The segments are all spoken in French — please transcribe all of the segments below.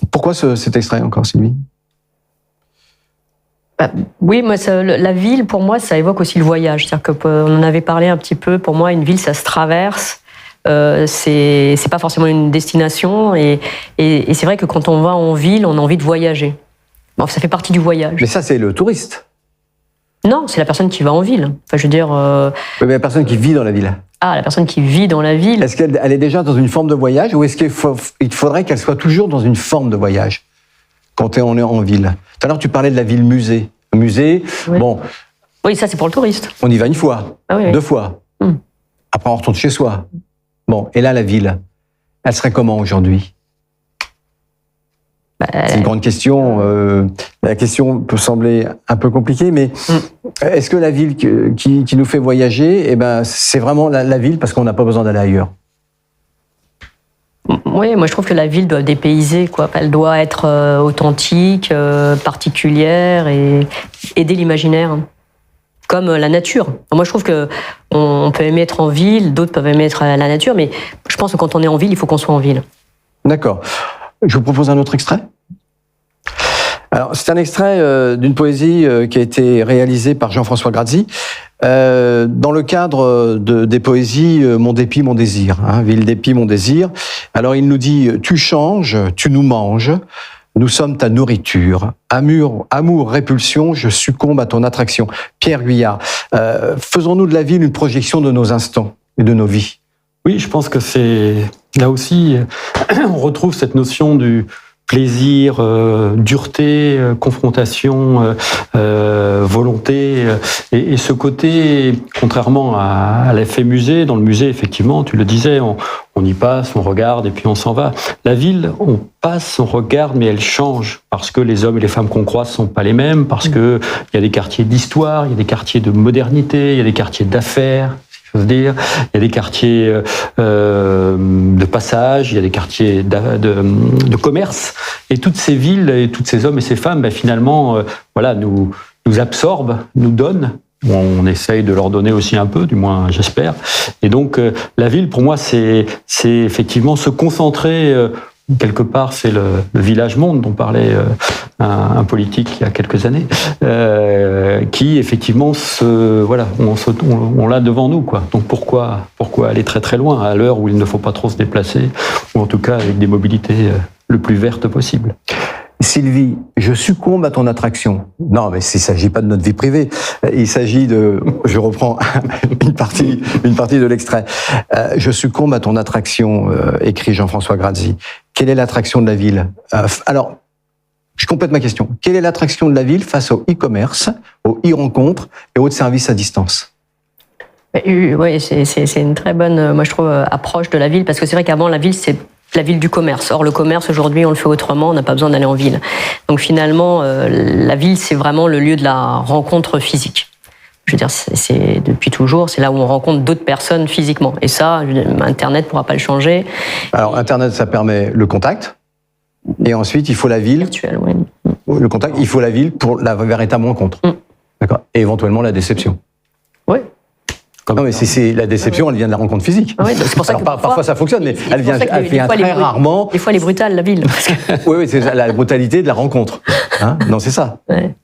Pourquoi cet extrait encore, Sylvie ? Oui, moi, la ville, pour moi, ça évoque aussi le voyage. C'est-à-dire qu'on en avait parlé un petit peu. Pour moi, une ville, ça se traverse. C'est pas forcément une destination. Et c'est vrai que quand on va en ville, on a envie de voyager. Bon, ça fait partie du voyage. Mais ça, c'est le touriste. Non, c'est la personne qui va en ville. Enfin, je veux dire. Mais la personne qui vit dans la ville. Ah, la personne qui vit dans la ville. Est-ce qu'elle est déjà dans une forme de voyage ou est-ce qu'il faudrait qu'elle soit toujours dans une forme de voyage quand on est en ville ? Tout à l'heure, tu parlais de la ville musée. Musée, oui. Bon. Oui, ça, c'est pour le touriste. On y va une fois, oui. 2 fois. Après, on retourne chez soi. Bon, et là, la ville, elle serait comment aujourd'hui ? C'est une grande question. La question peut sembler un peu compliquée, mais est-ce que la ville qui nous fait voyager, c'est vraiment la ville parce qu'on n'a pas besoin d'aller ailleurs ? Oui, moi je trouve que la ville doit dépayser, quoi. Elle doit être authentique, particulière et aider l'imaginaire, comme la nature. Moi je trouve que on peut aimer être en ville, d'autres peuvent aimer être à la nature, mais je pense que quand on est en ville, il faut qu'on soit en ville. D'accord. Je vous propose un autre extrait. Alors, c'est un extrait d'une poésie qui a été réalisée par Jean-François Grazzi dans le cadre des poésies Mon dépit, mon désir. Ville dépit, mon désir. Alors, il nous dit « Tu changes, tu nous manges, nous sommes ta nourriture. Amour, répulsion, je succombe à ton attraction. » Pierre Guyard, faisons-nous de la ville une projection de nos instants et de nos vies ? Oui, je pense que c'est là aussi, on retrouve cette notion du plaisir, dureté, confrontation, volonté, et ce côté, contrairement à l'effet musée, dans le musée, effectivement, tu le disais, on y passe, on regarde et puis on s'en va. La ville, on passe, on regarde, mais elle change, parce que les hommes et les femmes qu'on croise sont pas les mêmes, parce que il y a des quartiers d'histoire, il y a des quartiers de modernité, il y a des quartiers d'affaires, il y a des quartiers de passage, il y a des quartiers de commerce, et toutes ces villes et tous ces hommes et ces femmes, finalement, nous absorbent, nous donnent. On essaye de leur donner aussi un peu, du moins j'espère. Et donc la ville, pour moi, c'est effectivement se concentrer. Quelque part, c'est le village monde dont parlait un politique il y a quelques années, qui effectivement on l'a devant nous, quoi. Donc pourquoi aller très très loin à l'heure où il ne faut pas trop se déplacer, ou en tout cas avec des mobilités le plus vertes possible. Sylvie, je succombe à ton attraction. Non, mais il ne s'agit pas de notre vie privée. Il s'agit de... Je reprends une partie de l'extrait. Je succombe à ton attraction, écrit Jean-François Grazzi. Quelle est l'attraction de la ville ? Alors, je complète ma question. Quelle est l'attraction de la ville face au e-commerce, aux e-rencontres et aux services à distance ? Oui, c'est une très bonne, moi je trouve, approche de la ville, parce que c'est vrai qu'avant, la ville, c'est la ville du commerce. Or, le commerce, aujourd'hui, on le fait autrement, on n'a pas besoin d'aller en ville. Donc finalement, la ville, c'est vraiment le lieu de la rencontre physique. Je veux dire, c'est depuis toujours, c'est là où on rencontre d'autres personnes physiquement. Et ça, Internet ne pourra pas le changer. Alors, Internet, ça permet le contact. Et ensuite, il faut la ville. Virtuel, oui. Le contact, il faut la ville pour la véritable rencontre. D'accord. Et éventuellement, la déception. Oui. Non, mais c'est la déception, elle vient de la rencontre physique. Oui, c'est pour ça que parfois ça fonctionne, mais elle vient très rarement. Des fois, elle est brutale, la ville. Oui, c'est la brutalité de la rencontre. Non, c'est ça. Ouais.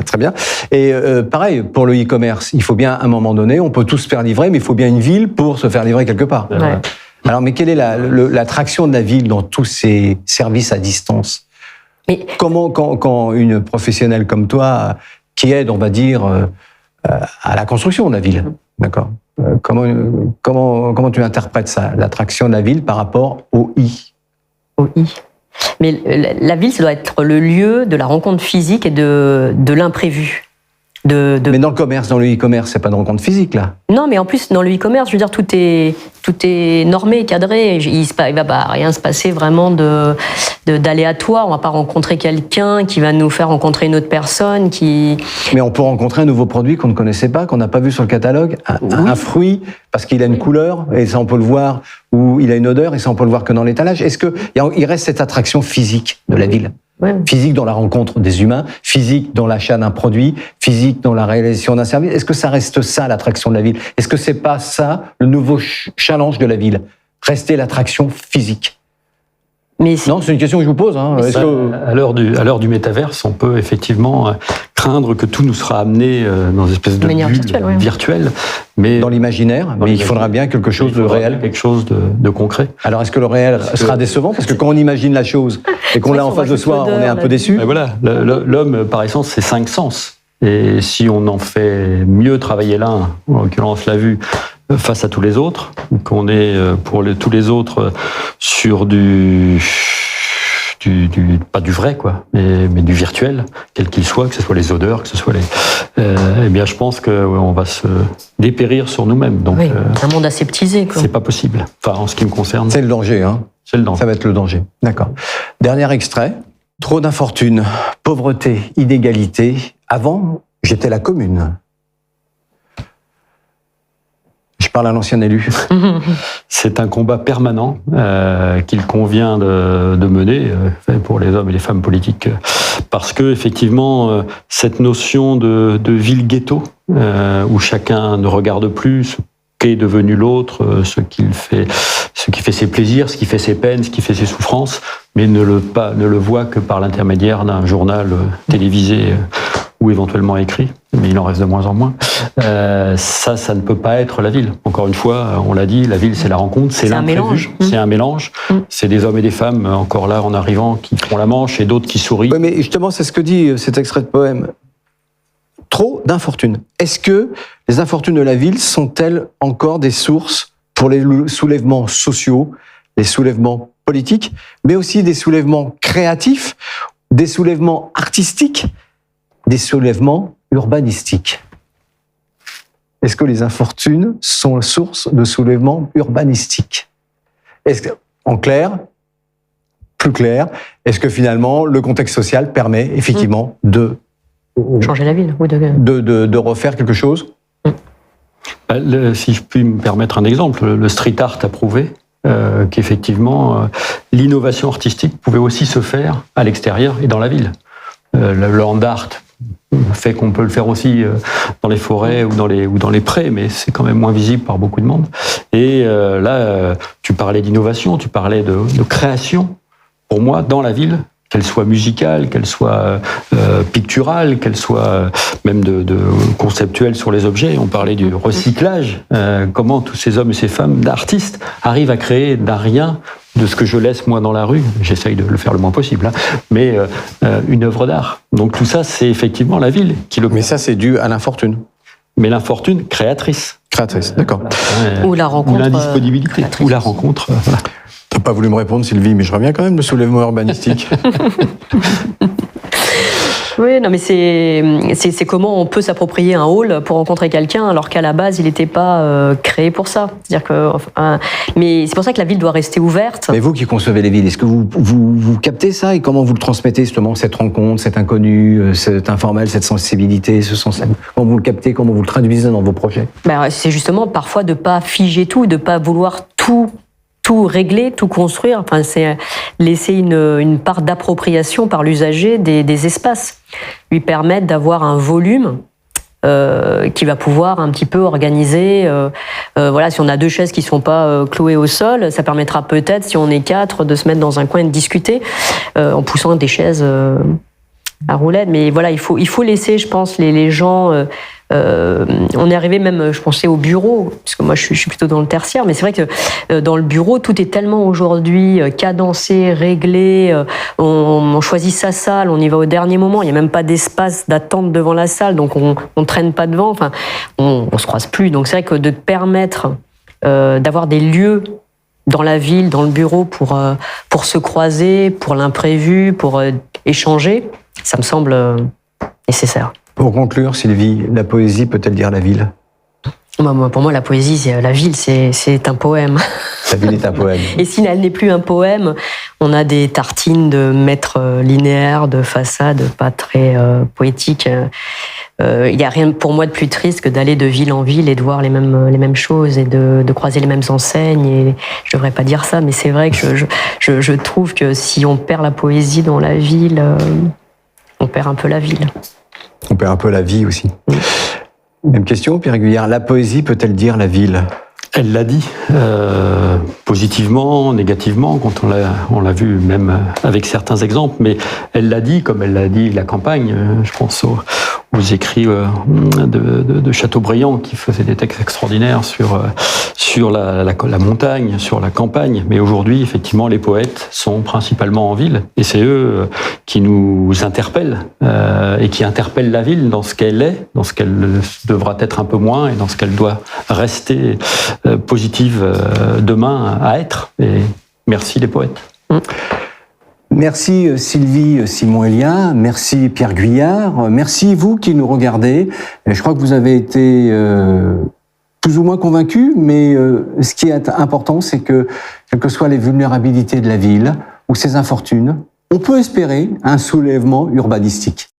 Très bien. Et pareil, pour le e-commerce, il faut bien, à un moment donné, on peut tous se faire livrer, mais il faut bien une ville pour se faire livrer quelque part. Ouais. Alors, mais quelle est l'attraction de la ville dans tous ces services à distance ? Mais... Comment, quand une professionnelle comme toi, qui aide, on va dire, à la construction de la ville, d'accord. Comment tu interprètes ça, l'attraction de la ville par rapport au i ? Au i. Mais la ville, ça doit être le lieu de la rencontre physique et de l'imprévu. Mais dans le commerce, dans le e-commerce, c'est pas de rencontre physique, là. Non, mais en plus, dans le e-commerce, je veux dire, tout est normé, cadré. Il va pas rien se passer vraiment d'aléatoire. On va pas rencontrer quelqu'un qui va nous faire rencontrer une autre personne qui... Mais on peut rencontrer un nouveau produit qu'on ne connaissait pas, qu'on n'a pas vu sur le catalogue, un fruit, parce qu'il a une couleur, et ça on peut le voir, ou il a une odeur, et ça on peut le voir que dans l'étalage. Est-ce qu'il reste cette attraction physique de la ville ? Ouais. Physique dans la rencontre des humains, physique dans l'achat d'un produit, physique dans la réalisation d'un service. Est-ce que ça reste ça, l'attraction de la ville ? Est-ce que c'est pas ça, le nouveau challenge de la ville ? Rester l'attraction physique ? Mais Non, c'est une question que je vous pose. Hein. Est-ce que... À l'heure du métaverse, on peut effectivement craindre que tout nous sera amené dans une espèce de manière bulle virtuelle, mais dans l'imaginaire, mais il faudra bien quelque chose de réel. Quelque chose de concret. Alors, est-ce que le réel sera décevant? Parce que quand on imagine la chose et qu'on l'a en face de soi, on est un peu déçu. Et voilà, l'homme, par essence, c'est 5 sens. Et si on en fait mieux travailler l'un, en l'occurrence la vue, face à tous les autres, qu'on est pour tous les autres sur pas du vrai, quoi, mais du virtuel, quel qu'il soit, que ce soit les odeurs, que ce soit eh bien, je pense qu'on va se dépérir sur nous-mêmes. Donc, oui, un monde aseptisé, quoi. C'est pas possible. Enfin, en ce qui me concerne. C'est le danger, hein. C'est le danger. Ça va être le danger. D'accord. Dernier extrait. Trop d'infortune, pauvreté, inégalité. Avant, j'étais la commune. Je parle à l'ancien élu. C'est un combat permanent qu'il convient de mener pour les hommes et les femmes politiques, parce que effectivement cette notion de ville-ghetto où chacun ne regarde plus ce qu'est devenu l'autre, ce qui fait ses plaisirs, ce qui fait ses peines, ce qui fait ses souffrances, mais ne le voit que par l'intermédiaire d'un journal télévisé ou éventuellement écrit, mais il en reste de moins en moins. Ça ne peut pas être la ville. Encore une fois, on l'a dit, la ville, c'est la rencontre, c'est l'imprévu, c'est un mélange. C'est des hommes et des femmes, encore là, en arrivant, qui font la manche, et d'autres qui sourient. Oui, mais justement, c'est ce que dit cet extrait de poème. Trop d'infortunes. Est-ce que les infortunes de la ville sont-elles encore des sources pour les soulèvements sociaux, les soulèvements politiques, mais aussi des soulèvements créatifs, des soulèvements artistiques, des soulèvements urbanistiques? Est-ce que les infortunes sont source de soulèvements urbanistiques? Est-ce que, en clair, plus clair, est-ce que finalement le contexte social permet effectivement de changer la ville ou de refaire quelque chose? Si je puis me permettre un exemple, le street art a prouvé qu'effectivement l'innovation artistique pouvait aussi se faire à l'extérieur et dans la ville. Le land art fait qu'on peut le faire aussi dans les forêts ou dans les prés, mais c'est quand même moins visible par beaucoup de monde. Et là, tu parlais d'innovation, tu parlais de création. Pour moi, dans la ville, qu'elle soit musicale, qu'elle soit picturale, qu'elle soit même de conceptuelle sur les objets. On parlait du recyclage. Comment tous ces hommes et ces femmes d'artistes arrivent à créer d'un rien, de ce que je laisse moi dans la rue, j'essaye de le faire le moins possible, hein, mais une œuvre d'art. Donc tout ça, c'est effectivement la ville qui le... Mais ça, c'est dû à l'infortune. Mais l'infortune créatrice. Créatrice, d'accord. Ou la rencontre. Ou l'indisponibilité. Ou la rencontre. Voilà. T'as pas voulu me répondre, Sylvie, mais je reviens quand même le soulèvement urbanistique. Oui, non, mais c'est comment on peut s'approprier un hall pour rencontrer quelqu'un alors qu'à la base il n'était pas créé pour ça. C'est-à-dire que, mais c'est pour ça que la ville doit rester ouverte. Mais vous qui concevez les villes, est-ce que vous captez ça et comment vous le transmettez justement, cette rencontre, cet inconnu, cet informel, cette sensibilité, ce sens? Comment vous le captez, comment vous le traduisez dans vos projets? Ben, c'est justement parfois de pas figer tout, de pas vouloir tout régler, tout construire. Enfin, c'est laisser une part d'appropriation par l'usager des espaces, lui permettre d'avoir un volume qui va pouvoir un petit peu organiser. Voilà, si on a 2 chaises qui sont pas clouées au sol, ça permettra peut-être, si on est 4, de se mettre dans un coin et de discuter en poussant des chaises à roulettes. Mais voilà, il faut laisser, je pense, les gens. On est arrivé même, je pensais au bureau, parce que moi je suis plutôt dans le tertiaire, mais c'est vrai que dans le bureau, tout est tellement aujourd'hui cadencé, réglé, on choisit sa salle, on y va au dernier moment, il n'y a même pas d'espace d'attente devant la salle, donc on ne traîne pas devant, enfin, on se croise plus. Donc c'est vrai que de permettre d'avoir des lieux dans la ville, dans le bureau, pour se croiser, pour l'imprévu, pour échanger, ça me semble nécessaire. Pour conclure, Sylvie, la poésie peut-elle dire la ville? Pour moi, la poésie, la ville, c'est un poème. La ville est un poème. Et si elle n'est plus un poème, on a des tartines de maîtres linéaires, de façades pas très poétiques. Il n'y a rien pour moi de plus triste que d'aller de ville en ville et de voir les mêmes choses et de croiser les mêmes enseignes. Et je devrais pas dire ça, mais c'est vrai que je trouve que si on perd la poésie dans la ville, on perd un peu la ville. On perd un peu la vie aussi. Même question, Pierre Guyard. La poésie peut-elle dire la ville? Elle l'a dit, positivement, négativement, quand on l'a vu même avec certains exemples, mais elle l'a dit, comme elle l'a dit la campagne, je pense aux écrits de Chateaubriand qui faisaient des textes extraordinaires sur la montagne, sur la campagne. Mais aujourd'hui, effectivement, les poètes sont principalement en ville, et c'est eux qui nous interpellent et qui interpellent la ville dans ce qu'elle est, dans ce qu'elle devra être un peu moins, et dans ce qu'elle doit rester positive demain à être. Et merci les poètes. Merci Sylvie Simon-Elia, merci Pierre Guyard, merci vous qui nous regardez. Je crois que vous avez été plus ou moins convaincus, mais ce qui est important, c'est que, quelles que soient les vulnérabilités de la ville ou ses infortunes, on peut espérer un soulèvement urbanistique.